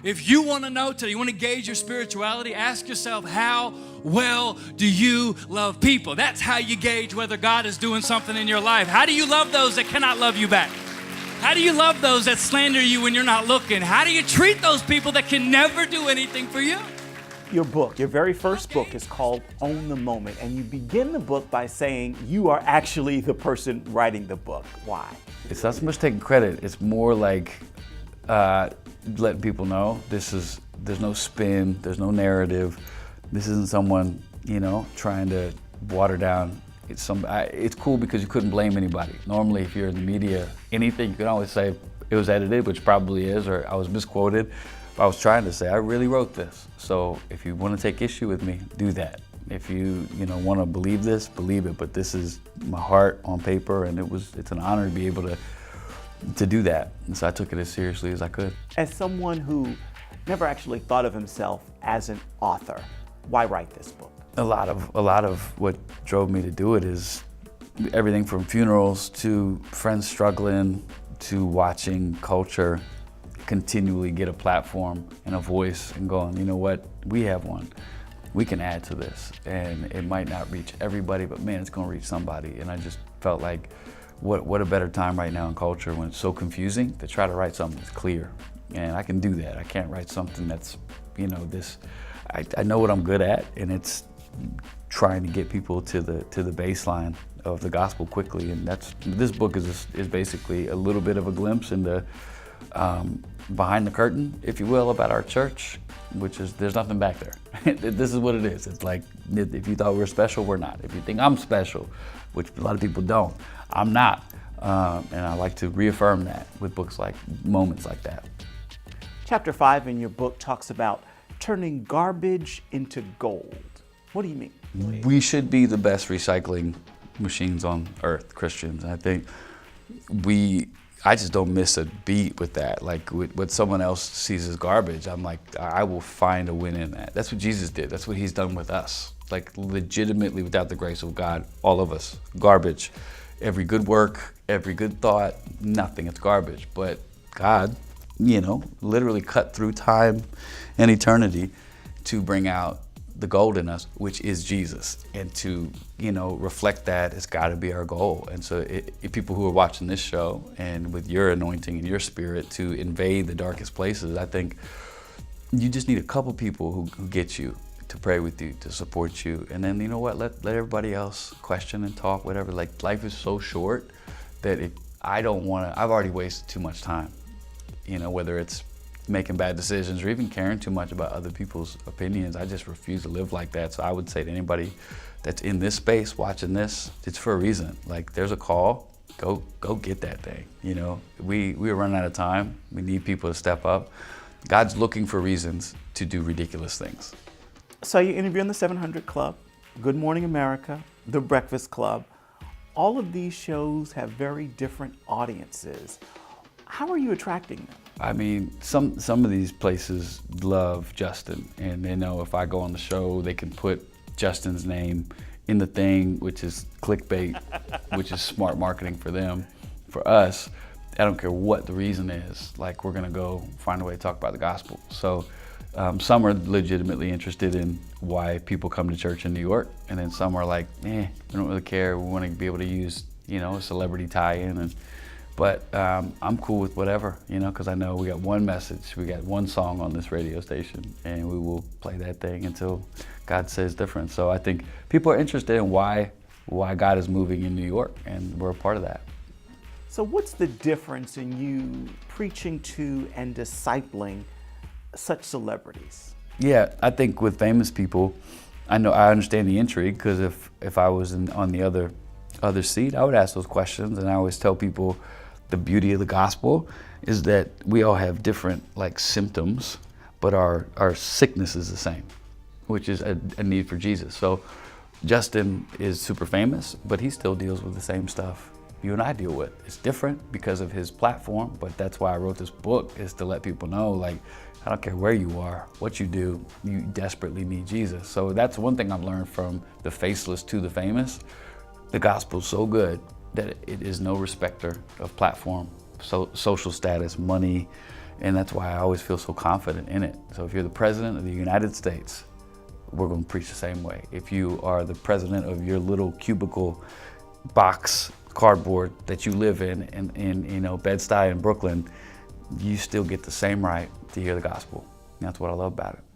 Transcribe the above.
If you want to know today, you want to gauge your spirituality, ask yourself, how well do you love people? That's how you gauge whether God is doing something in your life. How do you love those that cannot love you back? How do you love those that slander you when you're not looking? How do you treat those people that can never do anything for you? Your book, your very first book is called Own the Moment, and you begin the book by saying you are actually the person writing the book. Why? It's not so much taking credit, it's more like letting people know there's no spin, there's no narrative. This isn't someone, trying to water down. It's cool because you couldn't blame anybody. Normally, if you're in the media, anything, you can always say it was edited, which probably is, or I was misquoted. I was trying to say, I really wrote this. So if you want to take issue with me, do that. If you want to believe this, believe it. But this is my heart on paper, and it's an honor to be able to do that. And so I took it as seriously as I could. As someone who never actually thought of himself as an author, why write this book? A lot of what drove me to do it is everything from funerals to friends struggling to watching culture continually get a platform and a voice and going, you know what, we have one. We can add to this, and it might not reach everybody, but man, it's gonna reach somebody. And I just felt like, what a better time right now in culture when it's so confusing to try to write something that's clear. And I can do that. I can't write something that's, I know what I'm good at, and it's trying to get people to the baseline of the gospel quickly. And this book is basically a little bit of a glimpse into behind the curtain, if you will, about our church, which is, there's nothing back there. This is what it is. It's like, if you thought we're special, we're not. If you think I'm special, which a lot of people don't, I'm not. And I like to reaffirm that with books like, moments like that. Chapter 5 in your book talks about turning garbage into gold. What do you mean? We should be the best recycling machines on earth, Christians. And I think I just don't miss a beat with that. Like what someone else sees as garbage, I'm like, I will find a win in that. That's what Jesus did. That's what he's done with us. Like legitimately, without the grace of God, all of us, garbage. Every good work, every good thought, nothing, it's garbage. But God, literally cut through time and eternity to bring out the gold in us, which is Jesus. And to, reflect that has got to be our goal. And so if people who are watching this show and with your anointing and your spirit to invade the darkest places, I think you just need a couple people who get you, to pray with you, to support you. And then, let everybody else question and talk, whatever. Like, life is so short that I've already wasted too much time, whether it's making bad decisions or even caring too much about other people's opinions. I just refuse to live like that. So I would say to anybody that's in this space watching this, it's for a reason. Like, there's a call, go get that thing. We are running out of time. We need people to step up. God's looking for reasons to do ridiculous things. So you interview on the 700 Club, Good Morning America, The Breakfast Club. All of these shows have very different audiences. How are you attracting them? I mean, some of these places love Justin, and they know if I go on the show, they can put Justin's name in the thing, which is clickbait, which is smart marketing for them. For us, I don't care what the reason is, like, we're gonna go find a way to talk about the gospel. So some are legitimately interested in why people come to church in New York, and then some are like, we don't really care, we wanna be able to use, a celebrity tie-in. But I'm cool with whatever, because I know we got one message, we got one song on this radio station, and we will play that thing until God says different. So I think people are interested in why God is moving in New York, and we're a part of that. So what's the difference in you preaching to and discipling such celebrities? Yeah, I think with famous people, I understand the intrigue, because if I was on the other seat, I would ask those questions. And I always tell people, the beauty of the gospel is that we all have different symptoms, but our sickness is the same, which is a need for Jesus. So Justin is super famous, but he still deals with the same stuff you and I deal with. It's different because of his platform, but that's why I wrote this book, is to let people know, I don't care where you are, what you do, you desperately need Jesus. So that's one thing I've learned from the faceless to the famous. The gospel's so good that it is no respecter of platform, social status, money, And that's why I always feel so confident in it. So if you're the president of the United States, we're going to preach the same way. If you are the president of your little cubicle box cardboard that you live in Bed-Stuy in Brooklyn, you still get the same right to hear the gospel. And that's what I love about it.